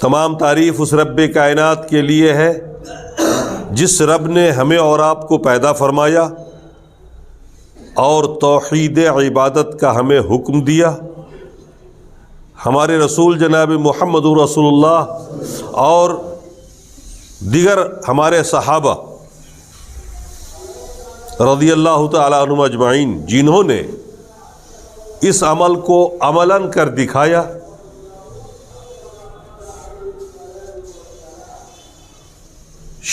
تمام تعریف اس رب کائنات کے لیے ہے جس رب نے ہمیں اور آپ کو پیدا فرمایا اور توحید عبادت کا ہمیں حکم دیا. ہمارے رسول جناب محمد رسول اللہ اور دیگر ہمارے صحابہ رضی اللہ تعالی عنہم اجمعین جنہوں نے اس عمل کو عملاً کر دکھایا.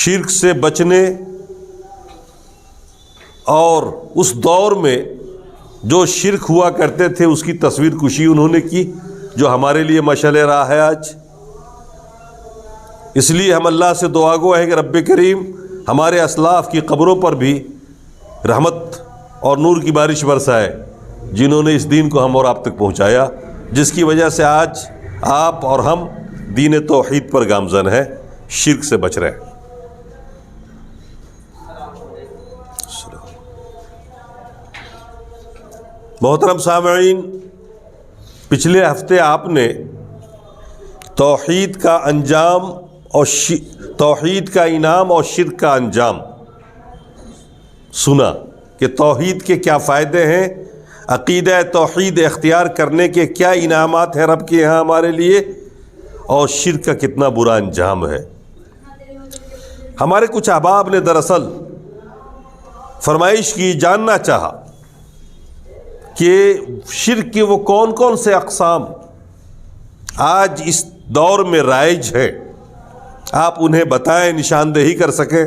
شرک سے بچنے اور اس دور میں جو شرک ہوا کرتے تھے اس کی تصویر کشی انہوں نے کی جو ہمارے لیے مشعل راہ ہے آج. اس لیے ہم اللہ سے دعا گو ہیں کہ رب کریم ہمارے اسلاف کی قبروں پر بھی رحمت اور نور کی بارش برسائے جنہوں نے اس دین کو ہم اور آپ تک پہنچایا، جس کی وجہ سے آج آپ اور ہم دین توحید پر گامزن ہیں، شرک سے بچ رہے ہیں. محترم سامعین، پچھلے ہفتے آپ نے توحید کا انجام اور توحید کا انعام اور شرک کا انجام سنا کہ توحید کے کیا فائدے ہیں، عقیدہ توحید اختیار کرنے کے کیا انعامات ہیں رب کے یہاں ہمارے لیے، اور شرک کا کتنا برا انجام ہے. ہمارے کچھ احباب نے دراصل فرمائش کی، جاننا چاہا کہ شرک کے وہ کون کون سے اقسام آج اس دور میں رائج ہیں، آپ انہیں بتائیں، نشاندہی کر سکیں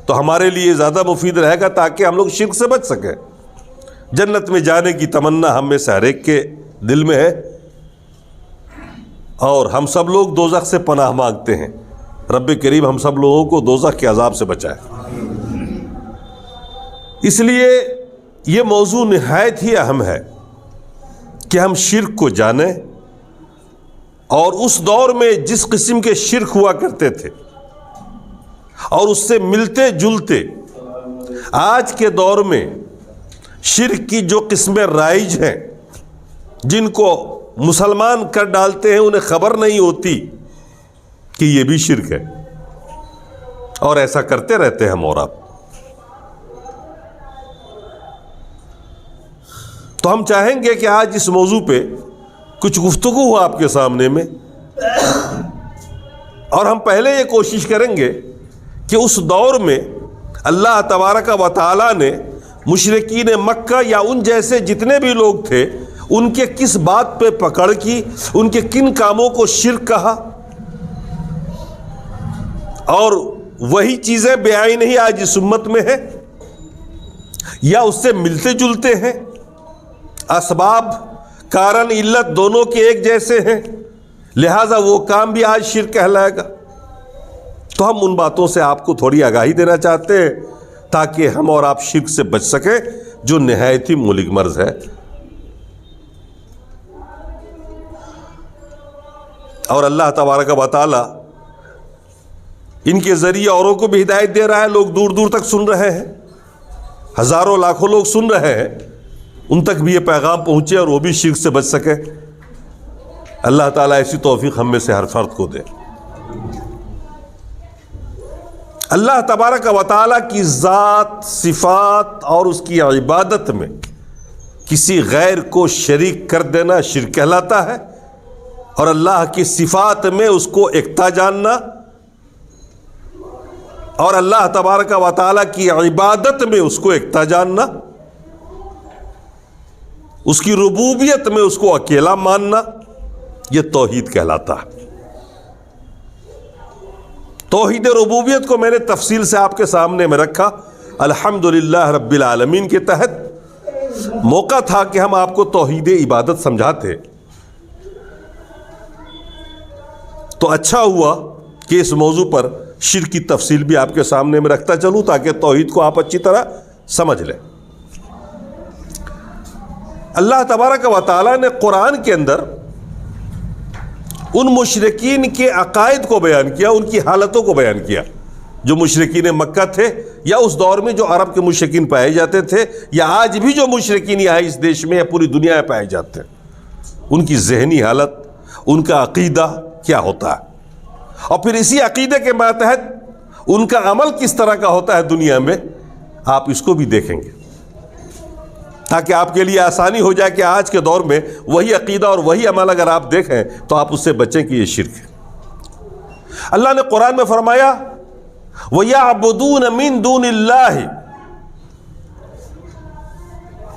تو ہمارے لیے زیادہ مفید رہے گا تاکہ ہم لوگ شرک سے بچ سکیں. جنت میں جانے کی تمنا ہم میں سے ہر ایک کے دل میں ہے اور ہم سب لوگ دوزخ سے پناہ مانگتے ہیں. رب کریم ہم سب لوگوں کو دوزخ کے عذاب سے بچائے. اس لیے یہ موضوع نہایت ہی اہم ہے کہ ہم شرک کو جانیں اور اس دور میں جس قسم کے شرک ہوا کرتے تھے اور اس سے ملتے جلتے آج کے دور میں شرک کی جو قسمیں رائج ہیں جن کو مسلمان کر ڈالتے ہیں، انہیں خبر نہیں ہوتی کہ یہ بھی شرک ہے اور ایسا کرتے رہتے ہیں ہم اور آپ. تو ہم چاہیں گے کہ آج اس موضوع پہ کچھ گفتگو ہو آپ کے سامنے میں، اور ہم پہلے یہ کوشش کریں گے کہ اس دور میں اللہ تبارک و تعالیٰ نے مشرکین مکہ یا ان جیسے جتنے بھی لوگ تھے ان کے کس بات پہ پکڑ کی، ان کے کن کاموں کو شرک کہا، اور وہی چیزیں بے آئی نہیں آج اس امت میں ہیں یا اس سے ملتے جلتے ہیں، اسباب کارن علت دونوں کے ایک جیسے ہیں، لہٰذا وہ کام بھی آج شرک کہلائے گا. تو ہم ان باتوں سے آپ کو تھوڑی آگاہی دینا چاہتے ہیں تاکہ ہم اور آپ شرک سے بچ سکیں جو نہایت ہی مہلک مرض ہے. اور اللہ تبارک و تعالی ان کے ذریعے اوروں کو بھی ہدایت دے رہا ہے. لوگ دور دور تک سن رہے ہیں، ہزاروں لاکھوں لوگ سن رہے ہیں، ان تک بھی یہ پیغام پہنچے اور وہ بھی شرک سے بچ سکے. اللہ تعالیٰ ایسی توفیق ہم میں سے ہر فرد کو دے. اللہ تبارک و تعالیٰ کی ذات، صفات اور اس کی عبادت میں کسی غیر کو شریک کر دینا شرک کہلاتا ہے، اور اللہ کی صفات میں اس کو یکتا جاننا اور اللہ تبارک و تعالیٰ کی عبادت میں اس کو یکتا جاننا، اس کی ربوبیت میں اس کو اکیلا ماننا، یہ توحید کہلاتا ہے. توحید ربوبیت کو میں نے تفصیل سے آپ کے سامنے میں رکھا. الحمدللہ رب العالمین کے تحت موقع تھا کہ ہم آپ کو توحید عبادت سمجھاتے، تو اچھا ہوا کہ اس موضوع پر شرک کی تفصیل بھی آپ کے سامنے میں رکھتا چلوں تاکہ توحید کو آپ اچھی طرح سمجھ لیں. اللہ تبارک و تعالیٰ نے قرآن کے اندر ان مشرکین کے عقائد کو بیان کیا، ان کی حالتوں کو بیان کیا جو مشرکین مکہ تھے یا اس دور میں جو عرب کے مشرکین پائے جاتے تھے یا آج بھی جو مشرکین یہاں اس دیش میں یا پوری دنیا میں پائے جاتے ہیں. ان کی ذہنی حالت، ان کا عقیدہ کیا ہوتا ہے. اور پھر اسی عقیدے کے ماتحت ان کا عمل کس طرح کا ہوتا ہے دنیا میں، آپ اس کو بھی دیکھیں گے تاکہ آپ کے لیے آسانی ہو جائے کہ آج کے دور میں وہی عقیدہ اور وہی عمل اگر آپ دیکھیں تو آپ اس سے بچیں کہ یہ شرک ہے۔ اللہ نے قرآن میں فرمایا وَيَعْبُدُونَ مِن دُونِ اللَّهِ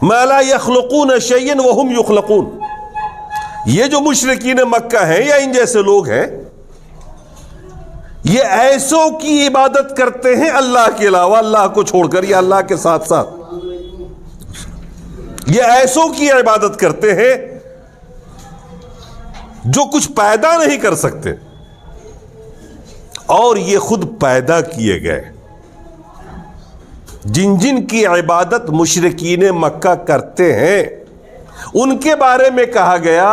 مَا لَا يَخْلُقُونَ شَيْئًا وَهُمْ يُخْلَقُونَ، یہ جو مشرکین مکہ ہیں یا ان جیسے لوگ ہیں، یہ ایسوں کی عبادت کرتے ہیں اللہ کے علاوہ، اللہ کو چھوڑ کر یا اللہ کے ساتھ ساتھ، یہ ایسوں کی عبادت کرتے ہیں جو کچھ پیدا نہیں کر سکتے اور یہ خود پیدا کیے گئے۔ جن جن کی عبادت مشرکین مکہ کرتے ہیں ان کے بارے میں کہا گیا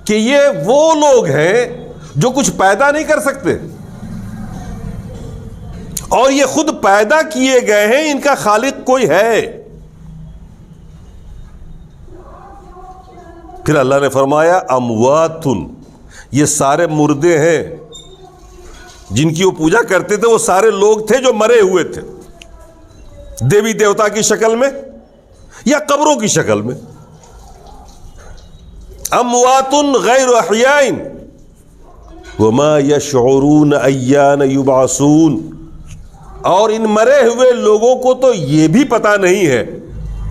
کہ یہ وہ لوگ ہیں جو کچھ پیدا نہیں کر سکتے اور یہ خود پیدا کیے گئے ہیں، ان کا خالق کوئی ہے۔ پھر اللہ نے فرمایا امواتن، یہ سارے مردے ہیں جن کی وہ پوجا کرتے تھے، وہ سارے لوگ تھے جو مرے ہوئے تھے، دیوی دیوتا کی شکل میں یا قبروں کی شکل میں۔ اموات غیر احیاء وما یشعرون ایان یبعثون، اور ان مرے ہوئے لوگوں کو تو یہ بھی پتہ نہیں ہے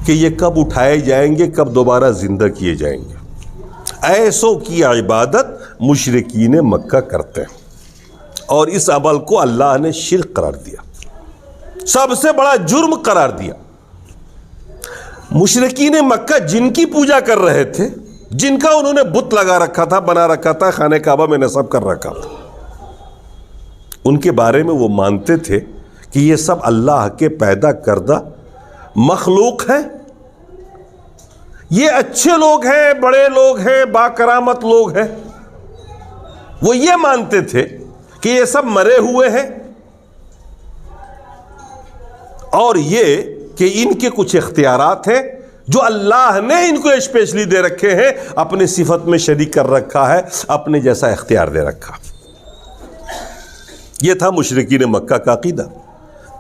کہ یہ کب اٹھائے جائیں گے، کب دوبارہ زندہ کیے جائیں گے۔ ایسوں کی عبادت مشرکین مکہ کرتے ہیں اور اس عمل کو اللہ نے شرک قرار دیا، سب سے بڑا جرم قرار دیا۔ مشرکین مکہ جن کی پوجا کر رہے تھے، جن کا انہوں نے بت لگا رکھا تھا، بنا رکھا تھا، خانہ کعبہ میں نصب کر رکھا تھا، ان کے بارے میں وہ مانتے تھے کہ یہ سب اللہ کے پیدا کردہ مخلوق ہیں، یہ اچھے لوگ ہیں، بڑے لوگ ہیں، باکرامت لوگ ہیں۔ وہ یہ مانتے تھے کہ یہ سب مرے ہوئے ہیں اور یہ کہ ان کے کچھ اختیارات ہیں جو اللہ نے ان کو اسپیشلی دے رکھے ہیں، اپنے صفت میں شریک کر رکھا ہے، اپنے جیسا اختیار دے رکھا۔ یہ تھا مشرکین مکہ کا عقیدہ۔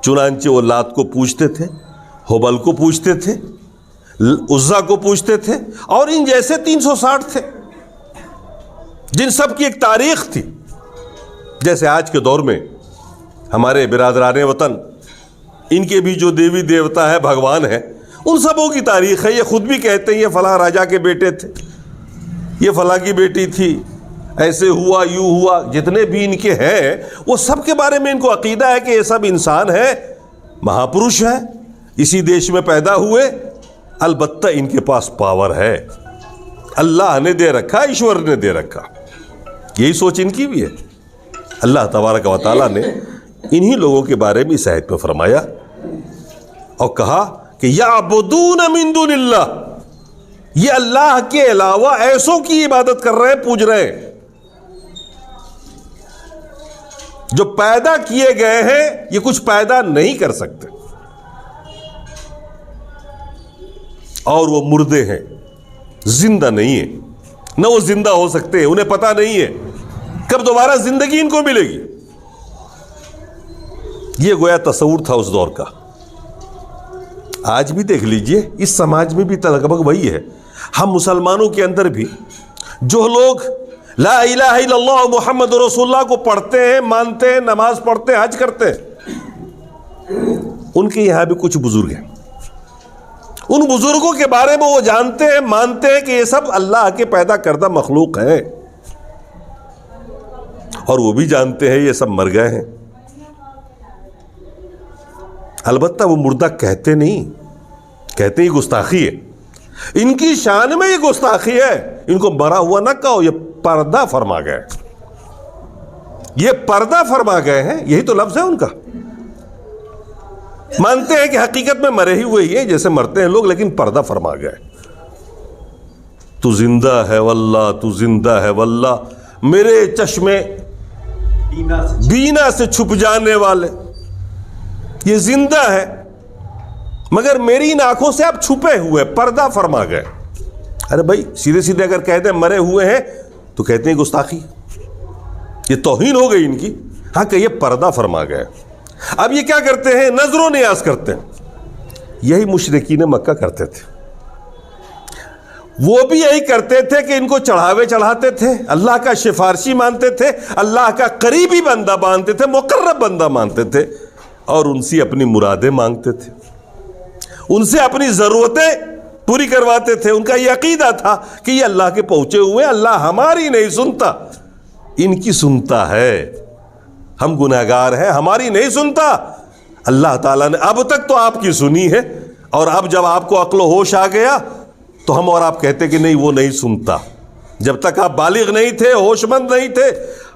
چنانچہ وہ لات کو پوجتے تھے، ہبل کو پوجتے تھے، عزا کو پوجتے تھے، اور ان جیسے 360 تھے جن سب کی ایک تاریخ تھی۔ جیسے آج کے دور میں ہمارے برادران وطن، ان کے بھی جو دیوی دیوتا ہے، بھگوان ہیں، ان سبوں کی تاریخ ہے۔ یہ خود بھی کہتے ہیں یہ فلاں راجا کے بیٹے تھے، یہ فلاں کی بیٹی تھی، ایسے ہوا، یوں ہوا۔ جتنے بھی ان کے ہیں وہ سب کے بارے میں ان کو عقیدہ ہے کہ یہ سب انسان ہیں، مہاپروش ہیں، اسی دیش میں پیدا ہوئے، البتہ ان کے پاس پاور ہے، اللہ نے دے رکھا، ایشور نے دے رکھا۔ یہی سوچ ان کی بھی ہے۔ اللہ تبارک و تعالیٰ نے انہی لوگوں کے بارے میں اس آیت میں فرمایا اور کہا کہ یعبدون من دون اللہ، یہ اللہ کے علاوہ ایسوں کی عبادت کر رہے ہیں، پوج رہے ہیں جو پیدا کیے گئے ہیں، یہ کچھ پیدا نہیں کر سکتے اور وہ مردے ہیں، زندہ نہیں ہیں، نہ وہ زندہ ہو سکتے ہیں، انہیں پتہ نہیں ہے کب دوبارہ زندگی ان کو ملے گی۔ یہ گویا تصور تھا اس دور کا۔ آج بھی دیکھ لیجئے، اس سماج میں بھی لگ بھگ وہی ہے۔ ہم مسلمانوں کے اندر بھی جو لوگ لا الہ الا اللہ محمد رسول اللہ کو پڑھتے ہیں، مانتے ہیں، نماز پڑھتے ہیں، حج کرتے ہیں، ان کے یہاں بھی کچھ بزرگ ہیں۔ ان بزرگوں کے بارے میں وہ جانتے ہیں، مانتے ہیں کہ یہ سب اللہ کے پیدا کردہ مخلوق ہیں، اور وہ بھی جانتے ہیں یہ سب مر گئے ہیں۔ البتہ وہ مردہ کہتے نہیں، کہتے ہی گستاخی ہے، ان کی شان میں یہ گستاخی ہے۔ ان کو مرا ہوا نہ کہو، یہ پردہ فرما گئے، یہ پردہ فرما گئے ہیں، یہی تو لفظ ہے ان کا۔ مانتے ہیں کہ حقیقت میں مرے ہی ہوئے ہی ہیں جیسے مرتے ہیں لوگ، لیکن پردہ فرما گئے۔ تو زندہ ہے واللہ، تو زندہ ہے واللہ، میرے چشمے بینا سے چھپ جانے والے، یہ زندہ ہے مگر میری ان آنکھوں سے آپ چھپے ہوئے، پردہ فرما گئے۔ ارے بھائی سیدھے سیدھے اگر کہتے ہیں مرے ہوئے ہیں تو کہتے ہیں گستاخی، یہ توہین ہو گئی ان کی. ہاں کہ یہ پردہ فرما گئے. اب یہ کیا کرتے ہیں؟ نظر و نیاز کرتے ہیں. یہی مشرکین مکہ کرتے تھے. وہ بھی یہی کرتے تھے کہ ان کو چڑھاوے چڑھاتے تھے, اللہ کا سفارشی مانتے تھے, اللہ کا قریبی بندہ مانتے تھے, مقرب بندہ مانتے تھے, اور ان سے اپنی مرادیں مانگتے تھے, ان سے اپنی ضرورتیں پوری کرواتے تھے. ان کا یہ عقیدہ تھا کہ یہ اللہ کے پہنچے ہوئے, اللہ ہماری نہیں سنتا, ان کی سنتا ہے. ہم گناہگار ہیں, ہماری نہیں سنتا. اللہ تعالیٰ نے اب تک تو آپ کی سنی ہے, اور اب جب آپ کو عقل و ہوش آ گیا تو ہم اور آپ کہتے کہ نہیں وہ نہیں سنتا. جب تک آپ بالغ نہیں تھے, ہوش مند نہیں تھے,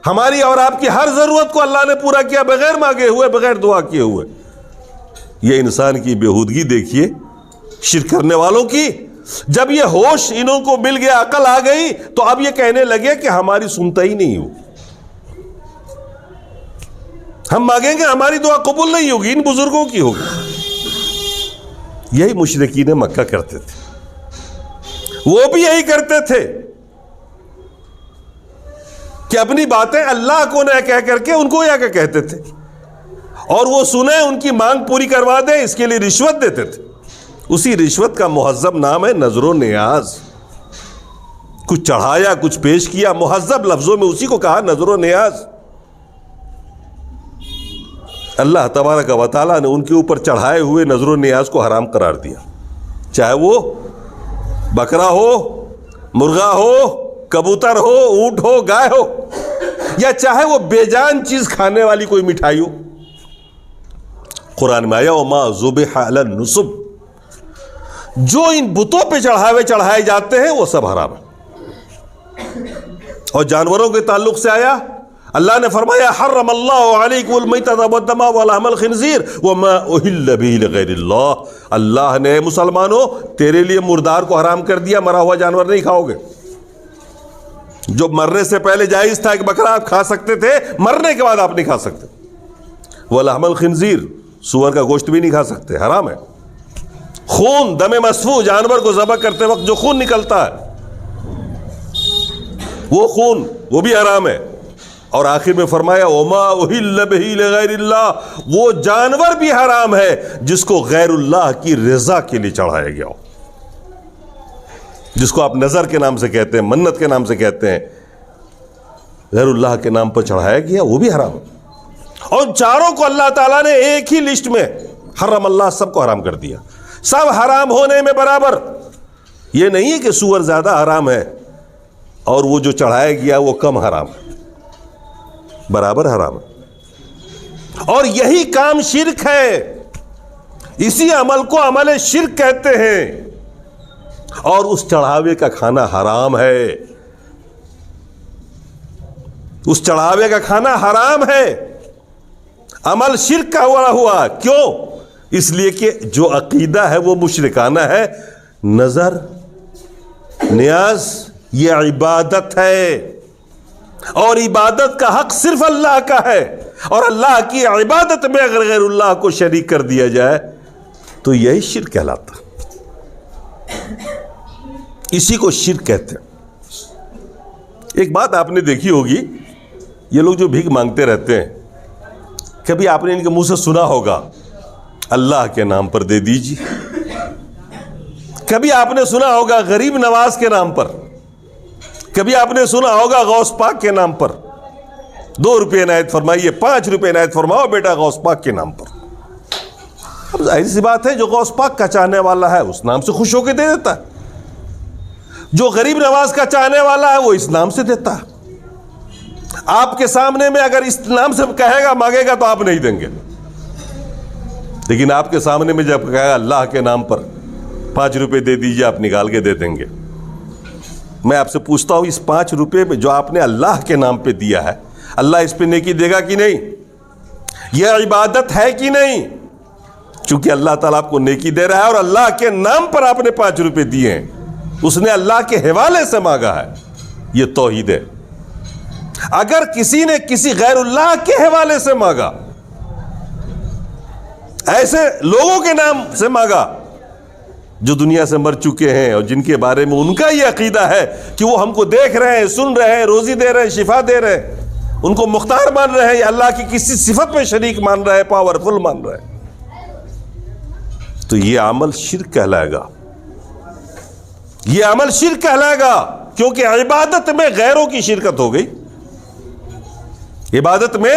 ہماری اور آپ کی ہر ضرورت کو اللہ نے پورا کیا بغیر مانگے ہوئے, بغیر دعا کیے ہوئے. یہ انسان کی بےہودگی دیکھیے شرک کرنے والوں کی. جب یہ ہوش انہوں کو مل گیا, عقل آ گئی, تو اب یہ کہنے لگے کہ ہماری سنتا ہی نہیں ہو. ہم مانگیں گے ہماری دعا قبول نہیں ہوگی, ان بزرگوں کی ہوگی. یہی مشرکین مکہ کرتے تھے. وہ بھی یہی کرتے تھے کہ اپنی باتیں اللہ کو نہ کہہ کر کے ان کو یا کہ کہتے تھے, اور وہ سنیں ان کی مانگ پوری کروا دیں, اس کے لیے رشوت دیتے تھے. اسی رشوت کا مہذب نام ہے نظر و نیاز. کچھ چڑھایا, کچھ پیش کیا, مہذب لفظوں میں اسی کو کہا نظر و نیاز. اللہ تبارک و تعالیٰ نے ان کے اوپر چڑھائے ہوئے نظر و نیاز کو حرام قرار دیا. چاہے وہ بکرا ہو, مرغا ہو, کبوتر ہو, اونٹ ہو, گائے ہو, یا چاہے وہ بے جان چیز کھانے والی کوئی مٹھائی ہو. قرآن میں آیا وما ذبح علی النصب, جو ان بتوں پہ چڑھائے جاتے ہیں وہ سب حرام ہے. اور جانوروں کے تعلق سے آیا, اللہ نے فرمایا حرم اللہ علیکم المیتۃ والدم ولحم الخنزیر وما اہل بہ لغیر اللہ. اللہ نے مسلمانوں تیرے لیے مردار کو حرام کر دیا, مرا ہوا جانور نہیں کھاؤ گے. جو مرنے سے پہلے جائز تھا, ایک بکرا آپ کھا سکتے تھے, مرنے کے بعد آپ نہیں کھا سکتے. ولحم الخنزیر, سور کا گوشت بھی نہیں کھا سکتے, حرام ہے. خون, دم مسفوح, جانور کو ذبح کرتے وقت جو خون نکلتا ہے وہ خون, وہ بھی حرام ہے. اور آخر میں فرمایا وما اہل بہ لغیر اللہ, وہ جانور بھی حرام ہے جس کو غیر اللہ کی رضا کے لیے چڑھایا گیا ہو, جس کو آپ نظر کے نام سے کہتے ہیں, منت کے نام سے کہتے ہیں, غیر اللہ کے نام پر چڑھایا گیا, وہ بھی حرام ہے. اور چاروں کو اللہ تعالیٰ نے ایک ہی لسٹ میں حرم اللہ, سب کو حرام کر دیا. سب حرام ہونے میں برابر. یہ نہیں ہے کہ سور زیادہ حرام ہے اور وہ جو چڑھایا گیا وہ کم حرام ہے, برابر حرام ہے. اور یہی کام شرک ہے, اسی عمل کو عمل شرک کہتے ہیں. اور اس چڑھاوے کا کھانا حرام ہے, اس چڑھاوے کا کھانا حرام ہے. عمل شرک کا ہوا. کیوں؟ اس لیے کہ جو عقیدہ ہے وہ مشرکانہ ہے. نظر نیاز یہ عبادت ہے, اور عبادت کا حق صرف اللہ کا ہے, اور اللہ کی عبادت میں اگر غیر اللہ کو شریک کر دیا جائے تو یہی شرک کہلاتا. اسی کو شرک کہتے ہیں. ایک بات آپ نے دیکھی ہوگی, یہ لوگ جو بھیک مانگتے رہتے ہیں, کبھی آپ نے ان کے منہ سے سنا ہوگا اللہ کے نام پر دے دیجیے. کبھی آپ نے سنا ہوگا غریب نواز کے نام پر, کبھی آپ نے سنا ہوگا غوث پاک کے نام پر 2 روپے عنایت فرمائیے, 5 روپے عنایت فرماؤ بیٹا غوث پاک کے نام پر. اب ظاہر سی بات ہے جو غوث پاک کا چاہنے والا ہے اس نام سے خوش ہو کے دے دیتا ہے, جو غریب نواز کا چاہنے والا ہے وہ اس نام سے دیتا ہے. آپ کے سامنے میں اگر اس نام سے کہے گا مانگے گا تو آپ نہیں دیں گے, لیکن آپ کے سامنے میں جب کہے گا اللہ کے نام پر 5 روپے دے دیجیے, آپ نکال کے دے دیں گے. میں آپ سے پوچھتا ہوں اس 5 روپے میں جو آپ نے اللہ کے نام پہ دیا ہے, اللہ اس پہ نیکی دے گا کہ نہیں؟ یہ عبادت ہے کہ نہیں؟ چونکہ اللہ تعالیٰ آپ کو نیکی دے رہا ہے اور اللہ کے نام پر آپ نے 5 روپے دیے ہیں, اس نے اللہ کے حوالے سے مانگا ہے, یہ توحید ہے. اگر کسی نے کسی غیر اللہ کے حوالے سے مانگا, ایسے لوگوں کے نام سے مانگا جو دنیا سے مر چکے ہیں اور جن کے بارے میں ان کا یہ عقیدہ ہے کہ وہ ہم کو دیکھ رہے ہیں, سن رہے ہیں, روزی دے رہے ہیں, شفا دے رہے ہیں, ان کو مختار مان رہے ہیں یا اللہ کی کسی صفت میں شریک مان رہے ہیں, پاورفل مان رہے ہیں, تو یہ عمل شرک کہلائے گا. یہ عمل شرک کہلائے گا کیونکہ عبادت میں غیروں کی شرکت ہو گئی. عبادت میں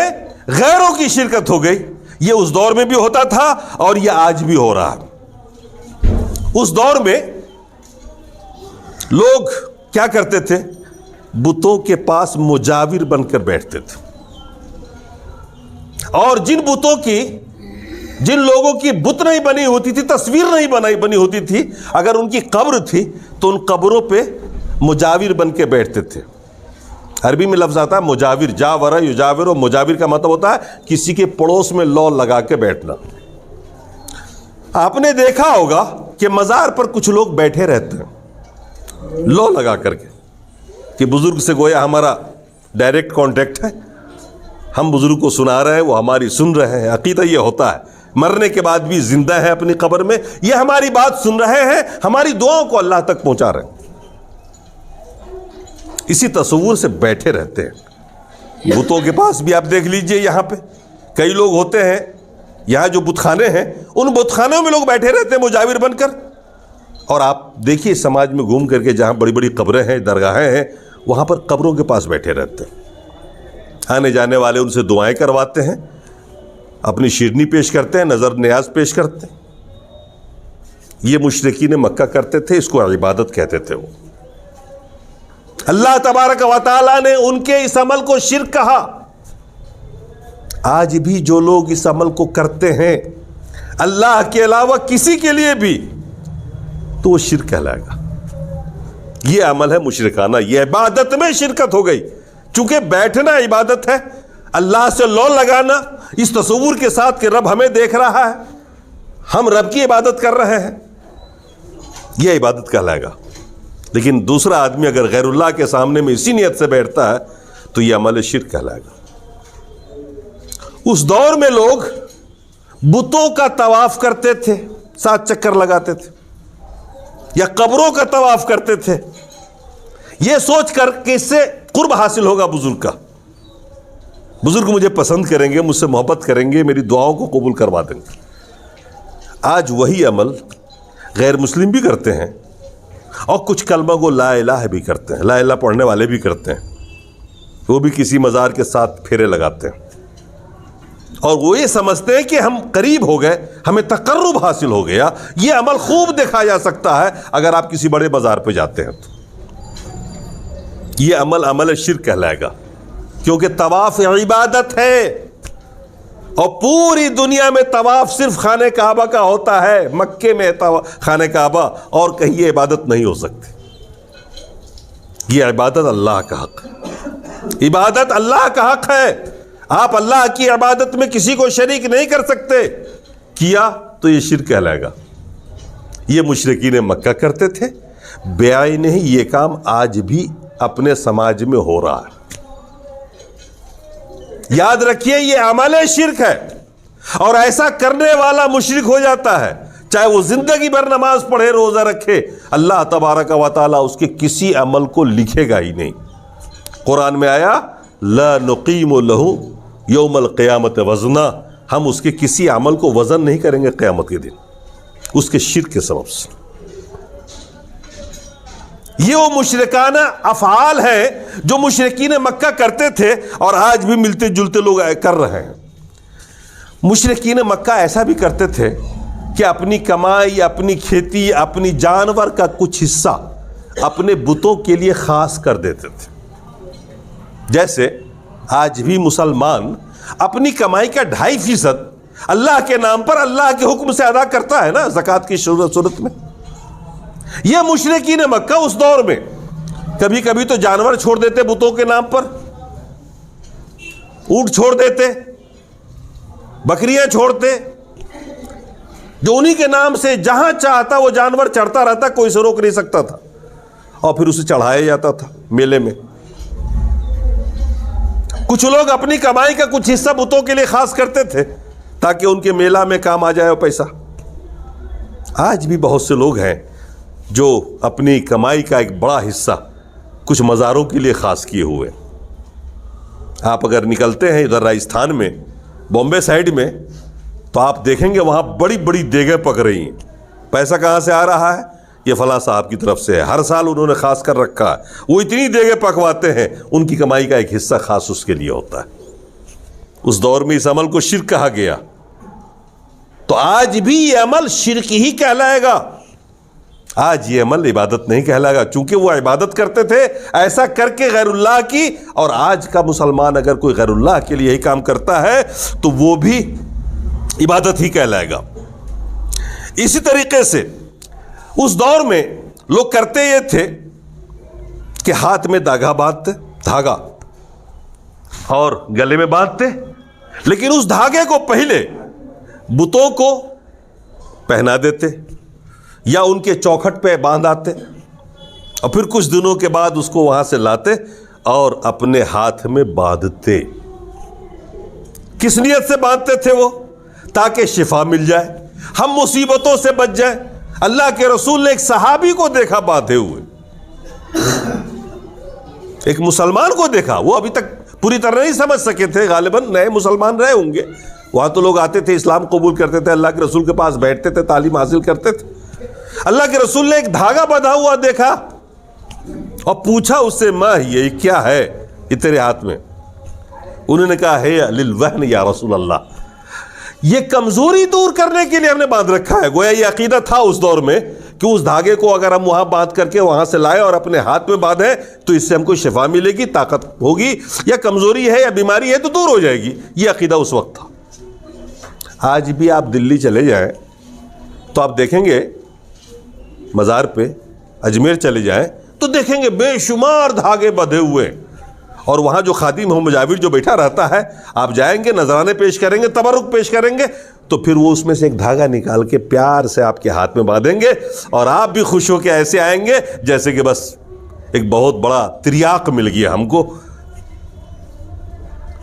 غیروں کی شرکت ہو گئی. یہ اس دور میں بھی ہوتا تھا اور یہ آج بھی ہو رہا. اس دور میں لوگ کیا کرتے تھے؟ بتوں کے پاس مجاور بن کر بیٹھتے تھے, اور جن لوگوں کی بت نہیں بنی ہوتی تھی, تصویر نہیں بنی ہوتی تھی, اگر ان کی قبر تھی تو ان قبروں پہ مجاور بن کے بیٹھتے تھے. عربی میں لفظ آتا ہے مجاور, جاورا یجاور, اور مجاور کا مطلب ہوتا ہے کسی کے پڑوس میں لو لگا کے بیٹھنا. آپ نے دیکھا ہوگا کہ مزار پر کچھ لوگ بیٹھے رہتے ہیں لو لگا کر کے, کہ بزرگ سے گویا ہمارا ڈائریکٹ کانٹیکٹ ہے, ہم بزرگ کو سنا رہے ہیں, وہ ہماری سن رہے ہیں. عقیدہ یہ ہوتا ہے, مرنے کے بعد بھی زندہ ہے اپنی قبر میں, یہ ہماری بات سن رہے ہیں, ہماری دعاؤں کو اللہ تک پہنچا رہے ہیں. اسی تصور سے بیٹھے رہتے ہیں. بتوں کے پاس بھی آپ دیکھ لیجئے, یہاں پہ کئی لوگ ہوتے ہیں, یہاں جو بت خانے ہیں ان بت خانوں میں لوگ بیٹھے رہتے ہیں مجاور بن کر. اور آپ دیکھیے سماج میں گھوم کر کے جہاں بڑی بڑی قبریں ہیں, درگاہیں ہیں, وہاں پر قبروں کے پاس بیٹھے رہتے ہیں. آنے جانے والے ان سے دعائیں کرواتے ہیں, اپنی شیرنی پیش کرتے ہیں, نظر نیاز پیش کرتے ہیں. یہ مشرکین مکہ کرتے تھے, اس کو عبادت کہتے تھے. وہ اللہ تبارک و تعالیٰ نے ان کے اس عمل کو شرک کہا. آج بھی جو لوگ اس عمل کو کرتے ہیں اللہ کے علاوہ کسی کے لیے بھی, تو وہ شرک کہلائے گا. یہ عمل ہے مشرکانہ, یہ عبادت میں شرکت ہو گئی. چونکہ بیٹھنا عبادت ہے, اللہ سے لو لگانا اس تصور کے ساتھ کہ رب ہمیں دیکھ رہا ہے, ہم رب کی عبادت کر رہے ہیں, یہ عبادت کہلائے گا. لیکن دوسرا آدمی اگر غیر اللہ کے سامنے میں اسی نیت سے بیٹھتا ہے تو یہ عمل شرک کہلائے گا. اس دور میں لوگ بتوں کا طواف کرتے تھے, 7 چکر لگاتے تھے, یا قبروں کا طواف کرتے تھے, یہ سوچ کر کہ اس سے قرب حاصل ہوگا بزرگ کا, بزرگ مجھے پسند کریں گے, مجھ سے محبت کریں گے, میری دعاؤں کو قبول کروا دیں گے. آج وہی عمل غیر مسلم بھی کرتے ہیں, اور کچھ کلمہ کو لا الہ بھی کرتے ہیں, لا الہ پڑھنے والے بھی کرتے ہیں. وہ بھی کسی مزار کے ساتھ پھیرے لگاتے ہیں, اور وہ یہ سمجھتے ہیں کہ ہم قریب ہو گئے, ہمیں تقرب حاصل ہو گیا. یہ عمل خوب دیکھا جا سکتا ہے اگر آپ کسی بڑے بازار پہ جاتے ہیں تو. یہ عمل شرک کہلائے گا, کیونکہ طواف عبادت ہے, اور پوری دنیا میں طواف صرف خانہ کعبہ کا ہوتا ہے. مکے میں خانہ کعبہ, اور کہیں یہ عبادت نہیں ہو سکتی. یہ عبادت اللہ کا حق ہے, عبادت اللہ کا حق ہے. آپ اللہ کی عبادت میں کسی کو شریک نہیں کر سکتے. کیا تو یہ شرک کہلائے گا. یہ مشرکین مکہ کرتے تھے, بعین ہی یہ کام آج بھی اپنے سماج میں ہو رہا ہے. یاد رکھیے یہ عمل شرک ہے, اور ایسا کرنے والا مشرک ہو جاتا ہے, چاہے وہ زندگی بھر نماز پڑھے, روزہ رکھے, اللہ تبارک و تعالیٰ اس کے کسی عمل کو لکھے گا ہی نہیں. قرآن میں آیا لا نقیم لہ یوم القیامت وزنا, ہم اس کے کسی عمل کو وزن نہیں کریں گے قیامت کے دن, اس کے شرک کے سبب سے. یہ وہ مشرکانہ افعال ہیں جو مشرکین مکہ کرتے تھے, اور آج بھی ملتے جلتے لوگ کر رہے ہیں. مشرکین مکہ ایسا بھی کرتے تھے کہ اپنی کمائی, اپنی کھیتی, اپنی جانور کا کچھ حصہ اپنے بتوں کے لیے خاص کر دیتے تھے. جیسے آج بھی مسلمان اپنی کمائی کا 2.5% اللہ کے نام پر اللہ کے حکم سے ادا کرتا ہے نا, زکوٰۃ کی صورت میں. یہ مشرکین مکہ اس دور میں کبھی کبھی تو جانور چھوڑ دیتے بتوں کے نام پر, اونٹ چھوڑ دیتے, بکریاں چھوڑتے, جو انہی کے نام سے جہاں چاہتا وہ جانور چڑھتا رہتا, کوئی سے روک نہیں سکتا تھا, اور پھر اسے چڑھایا جاتا تھا میلے میں. کچھ لوگ اپنی کمائی کا کچھ حصہ بتوں کے لیے خاص کرتے تھے تاکہ ان کے میلہ میں کام آ جائے وہ پیسہ. آج بھی بہت سے لوگ ہیں جو اپنی کمائی کا ایک بڑا حصہ کچھ مزاروں کے لیے خاص کیے ہوئے. آپ اگر نکلتے ہیں ادھر راجستھان میں بامبے سائڈ میں تو آپ دیکھیں گے وہاں بڑی بڑی دیگیں پک رہی ہیں. پیسہ کہاں سے آ رہا ہے؟ یہ فلاں صاحب کی طرف سے ہے. ہر سال انہوں نے خاص کر رکھا ہے. وہ اتنی دیگیں پکواتے ہیں, ان کی کمائی کا ایک حصہ خاص اس کے لیے ہوتا ہے. اس دور میں اس عمل کو شرک کہا گیا. تو آج بھی یہ عمل شرک ہی کہلائے گا. آج یہ عمل عبادت نہیں کہلائے گا, چونکہ وہ عبادت کرتے تھے ایسا کر کے غیر اللہ کی. اور آج کا مسلمان اگر کوئی غیر اللہ کے لیے یہی کام کرتا ہے تو وہ بھی عبادت ہی کہلائے گا. اسی طریقے سے اس دور میں لوگ کرتے یہ تھے کہ ہاتھ میں دھاگا باندھتے, دھاگا, اور گلے میں باندھتے, لیکن اس دھاگے کو پہلے بتوں کو پہنا دیتے یا ان کے چوکھٹ پہ باندھ آتے, اور پھر کچھ دنوں کے بعد اس کو وہاں سے لاتے اور اپنے ہاتھ میں باندھتے. کس نیت سے باندھتے تھے وہ؟ تاکہ شفا مل جائے, ہم مصیبتوں سے بچ جائیں. اللہ کے رسول نے ایک صحابی کو دیکھا باندھے ہوئے, ایک مسلمان کو دیکھا. وہ ابھی تک پوری طرح نہیں سمجھ سکے تھے, غالباً نئے مسلمان رہے ہوں گے. وہاں تو لوگ آتے تھے, اسلام قبول کرتے تھے, اللہ کے رسول کے پاس بیٹھتے تھے, تعلیم حاصل کرتے تھے. اللہ کے رسول نے ایک دھاگا بندھا ہوا دیکھا اور پوچھا اس سے, ماں یہ کیا ہے یہ تیرے ہاتھ میں؟ انہوں نے کہا ہے للوہن یا رسول اللہ, یہ کمزوری دور کرنے کے لیے ہم نے باندھ رکھا ہے. گویا یہ عقیدہ تھا اس دور میں کہ اس دھاگے کو اگر ہم وہاں باندھ کر کے وہاں سے لائے اور اپنے ہاتھ میں باندھیں تو اس سے ہم کو شفا ملے گی, طاقت ہوگی, یا کمزوری ہے یا بیماری ہے تو دور ہو جائے گی. یہ عقیدہ اس وقت تھا. آج بھی آپ دلی چلے جائیں تو آپ دیکھیں گے مزار پہ, اجمیر چلے جائیں تو دیکھیں گے بے شمار دھاگے بندھے ہوئے. اور وہاں جو خادم ہو, مجاور جو بیٹھا رہتا ہے, آپ جائیں گے, نذرانے پیش کریں گے, تبرک پیش کریں گے, تو پھر وہ اس میں سے ایک دھاگا نکال کے پیار سے آپ کے ہاتھ میں باندھیں گے, اور آپ بھی خوش ہو کے ایسے آئیں گے جیسے کہ بس ایک بہت بڑا تریاق مل گیا ہم کو.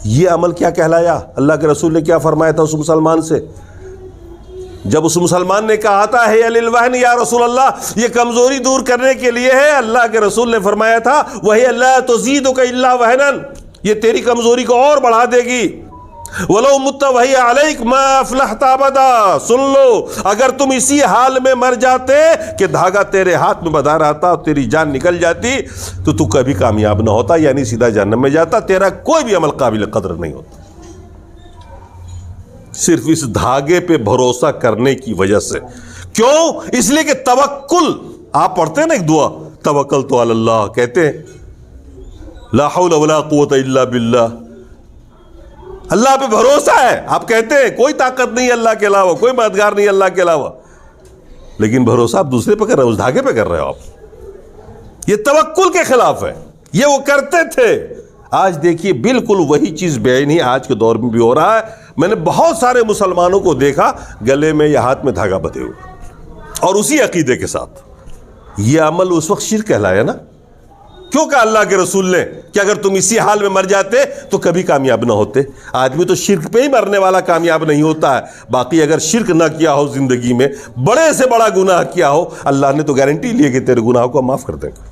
یہ عمل کیا کہلایا؟ اللہ کے رسول نے کیا فرمایا تھا اس مسلمان سے جب اس مسلمان نے کہا تھا ہے للوہن یا رسول اللہ, یہ کمزوری دور کرنے کے لیے ہے. اللہ کے رسول نے فرمایا تھا وہی اللہ تزیدک الا وہنا, یہ تیری کمزوری کو اور بڑھا دے گی. ولو مت وہی علیک ما افلحت ابدا, سن لو اگر تم اسی حال میں مر جاتے کہ دھاگا تیرے ہاتھ میں بندھا رہتا اور تیری جان نکل جاتی تو کبھی کامیاب نہ ہوتا, یعنی سیدھا جہنم میں جاتا. تیرا کوئی بھی عمل قابل قدر نہیں ہوتا. صرف اس دھاگے پہ بھروسہ کرنے کی وجہ سے. کیوں؟ اس لیے کہ توکل, آپ پڑھتے ہیں نا ایک دعا, توکلت علی اللہ, کہتے ہیں لا حول ولا قوت الا باللہ, اللہ پہ بھروسہ ہے. آپ کہتے ہیں کوئی طاقت نہیں اللہ کے علاوہ, کوئی مددگار نہیں اللہ کے علاوہ, لیکن بھروسہ آپ دوسرے پہ کر رہے ہو, اس دھاگے پہ کر رہے ہو آپ. یہ توکل کے خلاف ہے. یہ وہ کرتے تھے. آج دیکھیے بالکل وہی چیز بےعینی آج کے دور میں بھی ہو رہا ہے. میں نے بہت سارے مسلمانوں کو دیکھا گلے میں یا ہاتھ میں دھاگا بندھے ہوئے اور اسی عقیدے کے ساتھ. یہ عمل اس وقت شرک کہلایا نا. کیوں کہا اللہ کے رسول نے کہ اگر تم اسی حال میں مر جاتے تو کبھی کامیاب نہ ہوتے. آدمی تو شرک پہ ہی مرنے والا کامیاب نہیں ہوتا ہے. باقی اگر شرک نہ کیا ہو زندگی میں, بڑے سے بڑا گناہ کیا ہو, اللہ نے تو گارنٹی لی ہے کہ تیرے گناہوں کو معاف کر دیں گے.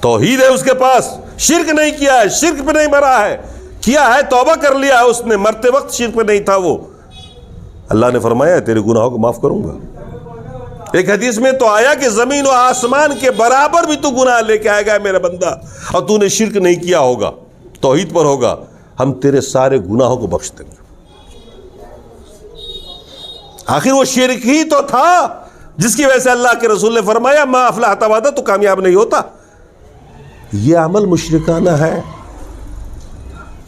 توحید ہے اس کے پاس, شرک نہیں کیا ہے, شرک پہ نہیں مرا ہے, کیا ہے توبہ کر لیا ہے اس نے, مرتے وقت شرک پہ نہیں تھا وہ. اللہ نے فرمایا تیرے گناہوں کو معاف کروں گا. ایک حدیث میں تو آیا کہ زمین و آسمان کے برابر بھی تو گناہ لے کے آئے گا میرا بندہ, اور تو نے شرک نہیں کیا ہوگا, توحید پر ہوگا, ہم تیرے سارے گناہوں کو بخش دیں گے. آخر وہ شرک ہی تو تھا جس کی وجہ سے اللہ کے رسول نے فرمایا ما افلحت ابدا, تو کامیاب نہیں ہوتا. یہ عمل مشرکانہ ہے.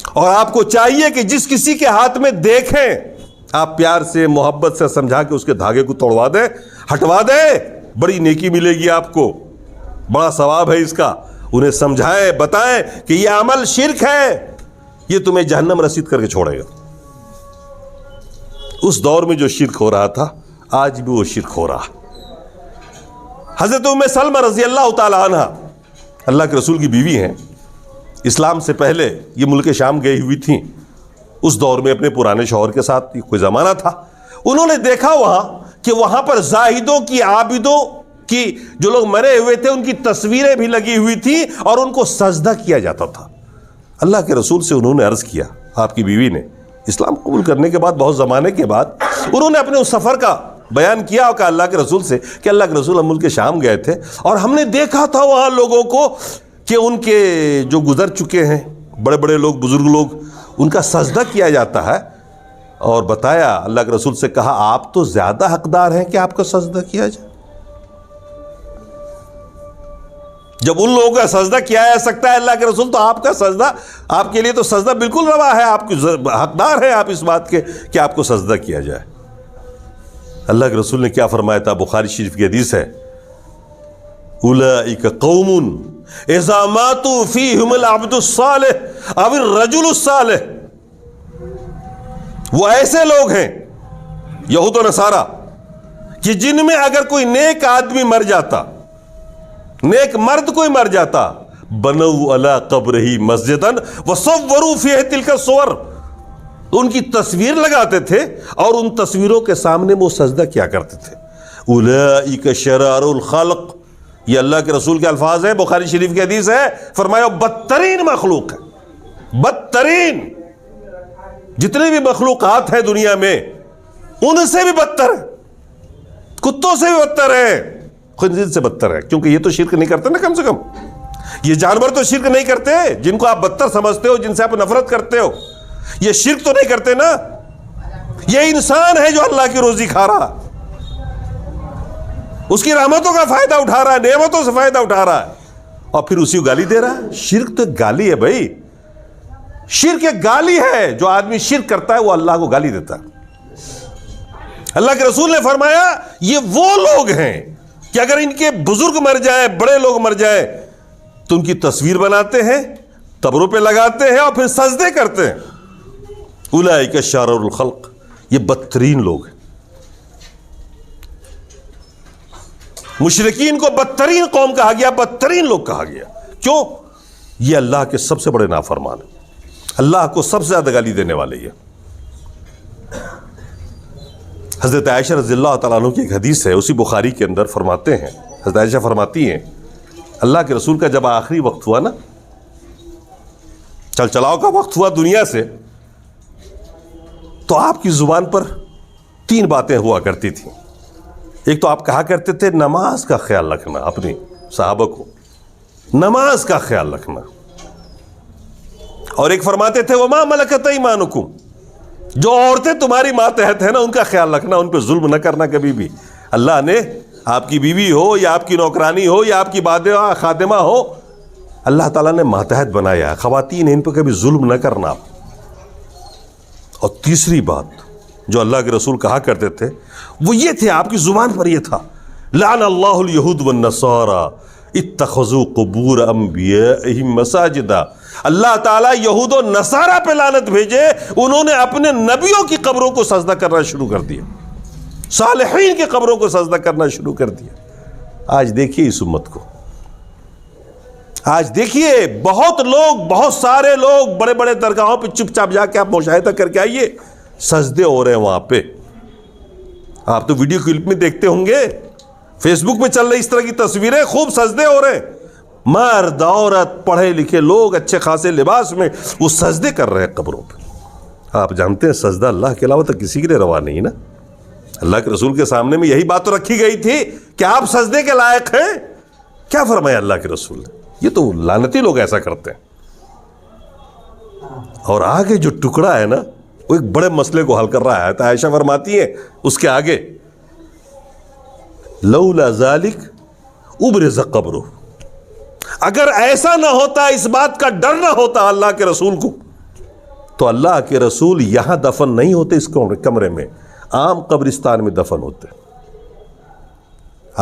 اور آپ کو چاہیے کہ جس کسی کے ہاتھ میں دیکھیں آپ پیار سے محبت سے سمجھا کے اس کے دھاگے کو توڑوا دیں, ہٹوا دیں, بڑی نیکی ملے گی آپ کو, بڑا ثواب ہے اس کا. انہیں سمجھائیں, بتائیں کہ یہ عمل شرک ہے, یہ تمہیں جہنم رسید کر کے چھوڑے گا. اس دور میں جو شرک ہو رہا تھا آج بھی وہ شرک ہو رہا. حضرت ام سلمہ رضی اللہ تعالی عنہ اللہ کے رسول کی بیوی ہیں, اسلام سے پہلے یہ ملک شام گئی ہوئی تھیں. اس دور میں اپنے پرانے شوہر کے ساتھ کوئی زمانہ تھا. انہوں نے دیکھا وہاں کہ وہاں پر زاہدوں کی, عابدوں کی, جو لوگ مرے ہوئے تھے ان کی تصویریں بھی لگی ہوئی تھی اور ان کو سجدہ کیا جاتا تھا. اللہ کے رسول سے انہوں نے عرض کیا، آپ کی بیوی نے اسلام قبول کرنے کے بعد بہت زمانے کے بعد انہوں نے اپنے اس سفر کا بیان کیا اور کہا اللہ کے رسول سے کہ اللہ کے رسول ہم ملک شام گئے تھے اور ہم نے دیکھا تھا وہاں لوگوں کو کہ ان کے جو گزر چکے ہیں بڑے بڑے لوگ، بزرگ لوگ، ان کا سجدہ کیا جاتا ہے، اور بتایا اللہ کے رسول سے کہا آپ تو زیادہ حقدار ہیں کہ آپ کا سجدہ کیا جائے۔ جب ان لوگوں کا سجدہ کیا جا سکتا ہے اللہ کے رسول، تو آپ کا سجدہ، آپ کے لیے تو سجدہ بالکل روا ہے، آپ حقدار ہیں آپ اس بات کے کہ آپ کو سجدہ کیا جائے۔ اللہ کے رسول نے کیا فرمایا تھا؟ بخاری شریف کی حدیث ہے، اولئک قوم اذا ماتوا فیہم العبد الصالح او الرجل الصالح، وہ ایسے لوگ ہیں یہود و نصارہ کہ جن میں اگر کوئی نیک آدمی مر جاتا، نیک مرد کوئی مر جاتا، بنوا علی قبرہ مسجدا وصوروا فیہ تلک الصور، ان کی تصویر لگاتے تھے اور ان تصویروں کے سامنے وہ سجدہ کیا کرتے تھے۔ اولئک شرار الخلق، یہ اللہ کے رسول کے الفاظ ہیں، بخاری شریف کی حدیث ہے، فرمایا بدترین مخلوق ہے، بدترین، جتنے بھی مخلوقات ہیں دنیا میں ان سے بھی بدتر ہے، کتوں سے بھی بدتر ہے، خنزیر سے بدتر ہے، کیونکہ یہ تو شرک نہیں کرتے نا، کم سے کم یہ جانور تو شرک نہیں کرتے، جن کو آپ بدتر سمجھتے ہو، جن سے آپ نفرت کرتے ہو، یہ شرک تو نہیں کرتے نا، یہ انسان ہے جو اللہ کی روزی کھا رہا، اس کی رحمتوں کا فائدہ اٹھا رہا ہے، نعمتوں سے فائدہ اٹھا رہا ہے، اور پھر اسی کو گالی دے رہا ہے۔ شرک تو گالی ہے بھائی، شرک ایک گالی ہے، جو آدمی شرک کرتا ہے وہ اللہ کو گالی دیتا ہے۔ اللہ کے رسول نے فرمایا یہ وہ لوگ ہیں کہ اگر ان کے بزرگ مر جائیں، بڑے لوگ مر جائیں، تو ان کی تصویر بناتے ہیں، قبروں پہ لگاتے ہیں اور پھر سجدے کرتے ہیں۔ اولئک شرار الخلق، یہ بدترین لوگ ہیں۔ مشرکین کو بدترین قوم کہا گیا، بدترین لوگ کہا گیا، کیوں؟ یہ اللہ کے سب سے بڑے نافرمان ہیں، اللہ کو سب سے زیادہ گالی دینے والے یہ۔ حضرت عائشہ رضی اللہ تعالیٰ عنہ کی ایک حدیث ہے، اسی بخاری کے اندر فرماتے ہیں، حضرت عائشہ فرماتی ہیں اللہ کے رسول کا جب آخری وقت ہوا نا، چل چلاؤ کا وقت ہوا دنیا سے، تو آپ کی زبان پر 3 باتیں ہوا کرتی تھیں۔ ایک تو آپ کہا کرتے تھے نماز کا خیال رکھنا، اپنی صحابہ کو نماز کا خیال رکھنا، اور ایک فرماتے تھے وما ملکت ایمانکم، جو عورتیں تمہاری ماتحت ہیں نا ان کا خیال رکھنا، ان پہ ظلم نہ کرنا کبھی بھی۔ اللہ نے آپ کی بیوی ہو یا آپ کی نوکرانی ہو یا آپ کی خادمہ ہو، اللہ تعالیٰ نے ماتحت بنایا ہے، خواتین ان پہ کبھی ظلم نہ کرنا۔ اور تیسری بات جو اللہ کے رسول کہا کرتے تھے وہ یہ تھے، آپ کی زبان پر یہ تھا، لعن اللہ الیہود والنصارى اتخذوا قبور انبیائہم مساجدا، اللہ تعالیٰ یہود و نصارہ پہ لعنت بھیجے، انہوں نے اپنے نبیوں کی قبروں کو سجدہ کرنا شروع کر دیا، صالحین کی قبروں کو سجدہ کرنا شروع کر دیا۔ آج دیکھیے اس امت کو، آج دیکھیے بہت لوگ، بہت سارے لوگ بڑے بڑے درگاہوں پہ چپ چاپ جا کے آپ مشاہدہ کر کے آئیے، سجدے ہو رہے ہیں وہاں پہ۔ آپ تو ویڈیو کلپ میں دیکھتے ہوں گے، فیس بک میں چل رہی اس طرح کی تصویریں، خوب سجدے ہو رہے ہیں، مرد عورت پڑھے لکھے لوگ اچھے خاصے لباس میں وہ سجدے کر رہے ہیں قبروں پہ۔ آپ جانتے ہیں سجدہ اللہ کے علاوہ تو کسی کے لیے روا نہیں نا، اللہ کے رسول کے سامنے میں یہی بات تو رکھی گئی تھی کہ آپ سجدے کے لائق ہیں۔ کیا فرمایا اللہ کے رسول نے؟ یہ تو لعنتی لوگ ایسا کرتے ہیں۔ اور آگے جو ٹکڑا ہے نا وہ ایک بڑے مسئلے کو حل کر رہا ہے، تو عائشہ فرماتی ہیں اس کے آگے لولا ذالک ابرز قبرہ، اگر ایسا نہ ہوتا، اس بات کا ڈر نہ ہوتا اللہ کے رسول کو، تو اللہ کے رسول یہاں دفن نہیں ہوتے اس کمرے میں، عام قبرستان میں دفن ہوتے۔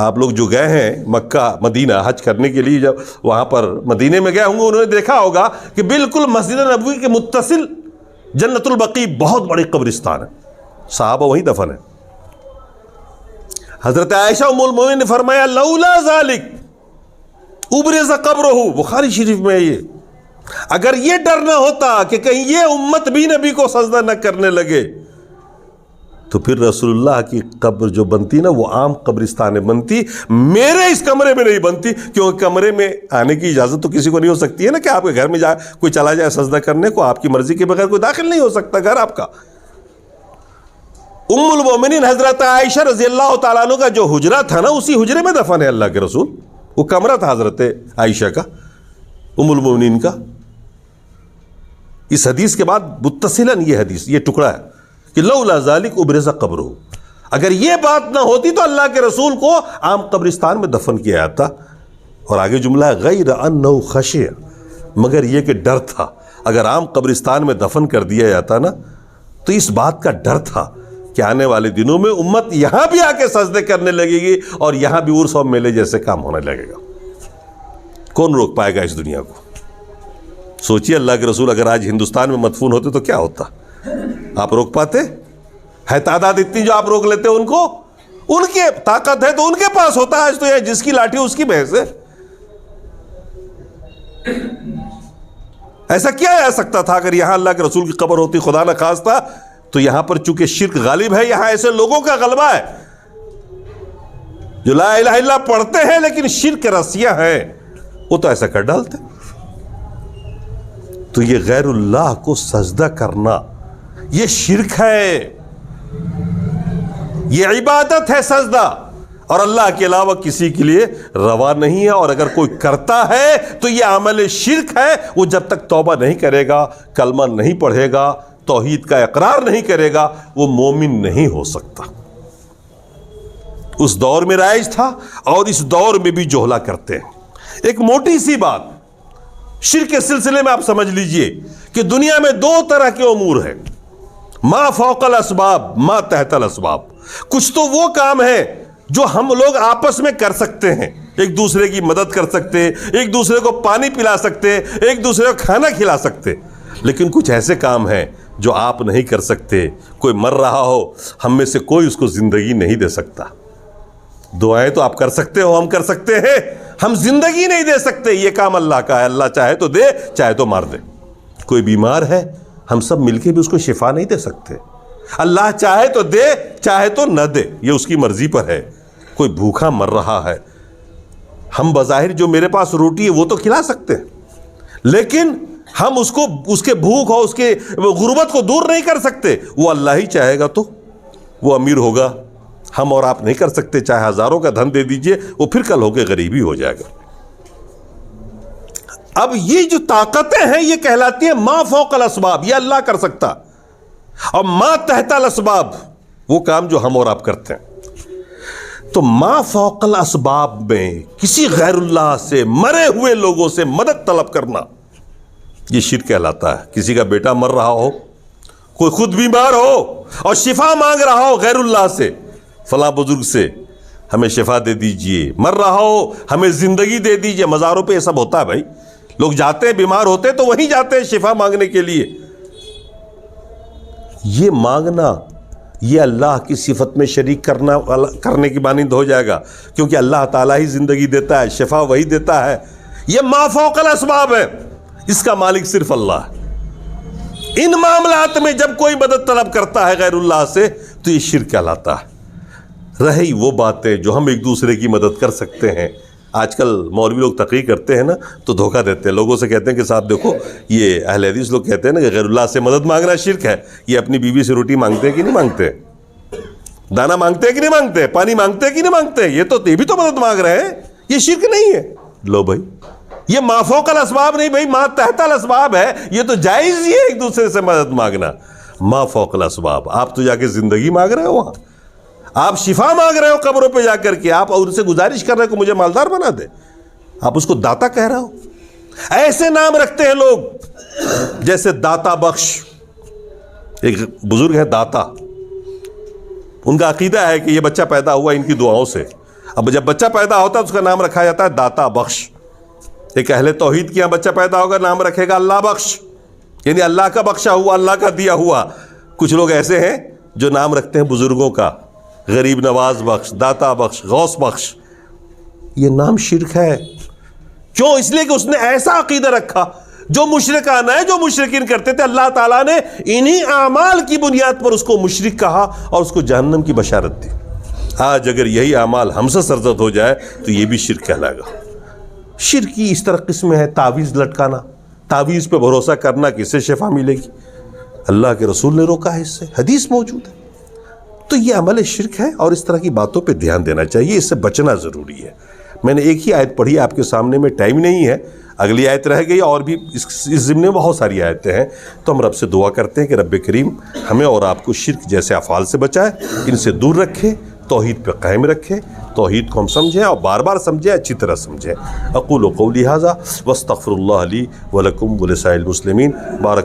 آپ لوگ جو گئے ہیں مکہ مدینہ حج کرنے کے لیے، جب وہاں پر مدینے میں گئے ہوں گے، انہوں نے دیکھا ہوگا کہ بالکل مسجد نبوی کے متصل جنت البقیع بہت بڑی قبرستان ہے، صحابہ وہیں دفن ہے۔ حضرت عائشہ ام المومنین نے فرمایا لولا ذالک ابرز قبرہ، بخاری شریف میں یہ، اگر یہ ڈر نہ ہوتا کہ کہیں یہ امت بھی نبی کو سجدہ نہ کرنے لگے، تو پھر رسول اللہ کی قبر جو بنتی نا وہ عام قبرستان میں بنتی، میرے اس کمرے میں نہیں بنتی، کیونکہ کمرے میں آنے کی اجازت تو کسی کو نہیں ہو سکتی ہے نا، کہ آپ کے گھر میں کوئی چلا جائے سجدہ کرنے کو، آپ کی مرضی کے بغیر کوئی داخل نہیں ہو سکتا گھر آپ کا۔ ام المومنین حضرت عائشہ رضی اللہ تعالیٰ عنہ کا جو حجرہ تھا نا، اسی حجرے میں دفن ہے اللہ کے رسول، وہ کمرہ تھا حضرت عائشہ کا، ام المومنین کا۔ اس حدیث کے بعد متصلاً یہ حدیث، یہ ٹکڑا ہے کہ لولا ذالک ابرز قبرہ، اگر یہ بات نہ ہوتی تو اللہ کے رسول کو عام قبرستان میں دفن کیا جاتا۔ اور آگے جملہ ہے غیر انہ خشع، مگر یہ کہ ڈر تھا، اگر عام قبرستان میں دفن کر دیا جاتا نا تو اس بات کا ڈر تھا کہ آنے والے دنوں میں امت یہاں بھی آ کے سجدے کرنے لگے گی اور یہاں بھی عرس اور میلے جیسے کام ہونے لگے گا۔ کون روک پائے گا اس دنیا کو؟ سوچیے اللہ کے رسول اگر آج ہندوستان میں مدفون ہوتے تو کیا ہوتا؟ آپ روک پاتے؟ ہے تعداد اتنی جو آپ روک لیتے ان کو؟ ان کے طاقت ہے تو ان کے پاس ہوتا ہے، آج تو یہ جس کی لاٹھی اس کی بھینس ہے۔ ایسا کیا جا سکتا تھا اگر یہاں اللہ کے رسول کی قبر ہوتی؟ خدا نہ خواستہ، تو یہاں پر چونکہ شرک غالب ہے، یہاں ایسے لوگوں کا غلبہ ہے جو لا الہ الا اللہ پڑھتے ہیں لیکن شرک رسیاں ہیں، وہ تو ایسا کر ڈالتے۔ تو یہ غیر اللہ کو سجدہ کرنا یہ شرک ہے، یہ عبادت ہے سجدہ، اور اللہ کے علاوہ کسی کے لیے روا نہیں ہے۔ اور اگر کوئی کرتا ہے تو یہ عمل شرک ہے، وہ جب تک توبہ نہیں کرے گا، کلمہ نہیں پڑھے گا، توحید کا اقرار نہیں کرے گا، وہ مومن نہیں ہو سکتا۔ اس دور میں رائج تھا اور اس دور میں بھی جوہلا کرتے ہیں۔ ایک موٹی سی بات شرک کے سلسلے میں آپ سمجھ لیجئے کہ دنیا میں دو طرح کے امور ہیں، ما فوق الاسباب ما تحت الاسباب۔ کچھ تو وہ کام ہے جو ہم لوگ آپس میں کر سکتے ہیں، ایک دوسرے کی مدد کر سکتے، ایک دوسرے کو پانی پلا سکتے، ایک دوسرے کو کھانا کھلا سکتے، لیکن کچھ ایسے کام ہیں جو آپ نہیں کر سکتے۔ کوئی مر رہا ہو، ہم میں سے کوئی اس کو زندگی نہیں دے سکتا۔ دعائیں تو آپ کر سکتے ہو، ہم کر سکتے ہیں، ہم زندگی نہیں دے سکتے۔ یہ کام اللہ کا ہے، اللہ چاہے تو دے، چاہے تو مار دے۔ کوئی بیمار ہے، ہم سب مل کے بھی اس کو شفا نہیں دے سکتے۔ اللہ چاہے تو دے، چاہے تو نہ دے، یہ اس کی مرضی پر ہے۔ کوئی بھوکا مر رہا ہے، ہم بظاہر جو میرے پاس روٹی ہے وہ تو کھلا سکتے ہیں، لیکن ہم اس کو، اس کے بھوک اور اس کے غربت کو دور نہیں کر سکتے۔ وہ اللہ ہی چاہے گا تو وہ امیر ہوگا، ہم اور آپ نہیں کر سکتے، چاہے ہزاروں کا دھن دے دیجئے، وہ پھر کل ہو کے غریبی ہو جائے گا۔ اب یہ جو طاقتیں ہیں یہ کہلاتی ہیں ما فوق الاسباب، یہ اللہ کر سکتا، اور ما تحت الاسباب وہ کام جو ہم اور آپ کرتے ہیں۔ تو ما فوق الاسباب میں کسی غیر اللہ سے، مرے ہوئے لوگوں سے مدد طلب کرنا یہ شرک کہلاتا ہے۔ کسی کا بیٹا مر رہا ہو، کوئی خود بیمار ہو اور شفا مانگ رہا ہو غیر اللہ سے، فلاں بزرگ سے ہمیں شفا دے دیجئے، مر رہا ہو ہمیں زندگی دے دیجئے۔ مزاروں پہ یہ سب ہوتا ہے بھائی، لوگ جاتے ہیں بیمار ہوتے تو وہیں جاتے ہیں شفا مانگنے کے لیے۔ یہ مانگنا یہ اللہ کی صفت میں شریک کرنے کی مانند ہو جائے گا، کیونکہ اللہ تعالیٰ ہی زندگی دیتا ہے، شفا وہی دیتا ہے۔ یہ ما فوق الاسباب ہے، اس کا مالک صرف اللہ ہے۔ ان معاملات میں جب کوئی مدد طلب کرتا ہے غیر اللہ سے تو یہ شرک کہلاتا ہے۔ رہی وہ باتیں جو ہم ایک دوسرے کی مدد کر سکتے ہیں، آج کل مولوی لوگ تقریر کرتے ہیں نا تو دھوکہ دیتے ہیں، لوگوں سے کہتے ہیں کہ صاحب دیکھو یہ اہل حدیث لوگ کہتے ہیں نا کہ غیر اللہ سے مدد مانگنا شرک ہے۔ یہ اپنی بیوی سے روٹی مانگتے ہیں کہ نہیں مانگتے؟ دانا مانگتے ہیں کہ نہیں مانگتے؟ پانی مانگتے ہیں کہ نہیں مانگتے؟ یہ بھی تو مدد مانگ رہے ہیں، یہ شرک نہیں ہے۔ لو بھائی، یہ ما فوق الاسباب نہیں بھائی، ما تحت الاسباب ہے، یہ تو جائز ہی ہے ایک دوسرے سے مدد مانگنا۔ ما فوق الاسباب، آپ تو جا کے زندگی مانگ رہے ہو، وہاں آپ شفا مانگ رہے ہو قبروں پہ جا کر کے، آپ ان سے گزارش کر رہے ہو کہ مجھے مالدار بنا دے، آپ اس کو داتا کہہ رہے ہو۔ ایسے نام رکھتے ہیں لوگ جیسے داتا بخش، ایک بزرگ ہے داتا، ان کا عقیدہ ہے کہ یہ بچہ پیدا ہوا ان کی دعاؤں سے۔ اب جب بچہ پیدا ہوتا ہے اس کا نام رکھا جاتا ہے داتا بخش۔ ایک اہل توحید کے یہاں بچہ پیدا ہوگا نام رکھے گا اللہ بخش، یعنی اللہ کا بخشا ہوا، اللہ کا دیا ہوا۔ کچھ لوگ ایسے ہیں جو نام رکھتے ہیں بزرگوں کا، غریب نواز بخش، داتا بخش، غوث بخش۔ یہ نام شرک ہے۔ کیوں؟ اس لیے کہ اس نے ایسا عقیدہ رکھا جو مشرکانہ ہے جو مشرکین کرتے تھے، اللہ تعالیٰ نے انہی اعمال کی بنیاد پر اس کو مشرک کہا اور اس کو جہنم کی بشارت دی۔ آج اگر یہی اعمال ہم سے سرزد ہو جائے تو یہ بھی شرک کہلائے گا۔ شرک کی اس طرح قسم ہے، تعویذ لٹکانا، تعویذ پہ بھروسہ کرنا کہ اس سے شفا ملے گی، اللہ کے رسول نے روکا ہے، اس سے حدیث موجود ہے۔ تو یہ عمل شرک ہے اور اس طرح کی باتوں پہ دھیان دینا چاہیے، اس سے بچنا ضروری ہے۔ میں نے ایک ہی آیت پڑھی آپ کے سامنے، میں ٹائم نہیں ہے، اگلی آیت رہ گئی، اور بھی اس ضمن میں بہت ساری آیتیں ہیں۔ تو ہم رب سے دعا کرتے ہیں کہ رب کریم ہمیں اور آپ کو شرک جیسے افعال سے بچائے، ان سے دور رکھے، توحید پہ قائم رکھے، توحید کو ہم سمجھیں اور بار بار سمجھیں، اچھی طرح سمجھیں۔ اقول قولی ھذا واستغفر اللہ لی ولکم ولسائر المسلمین۔ بارک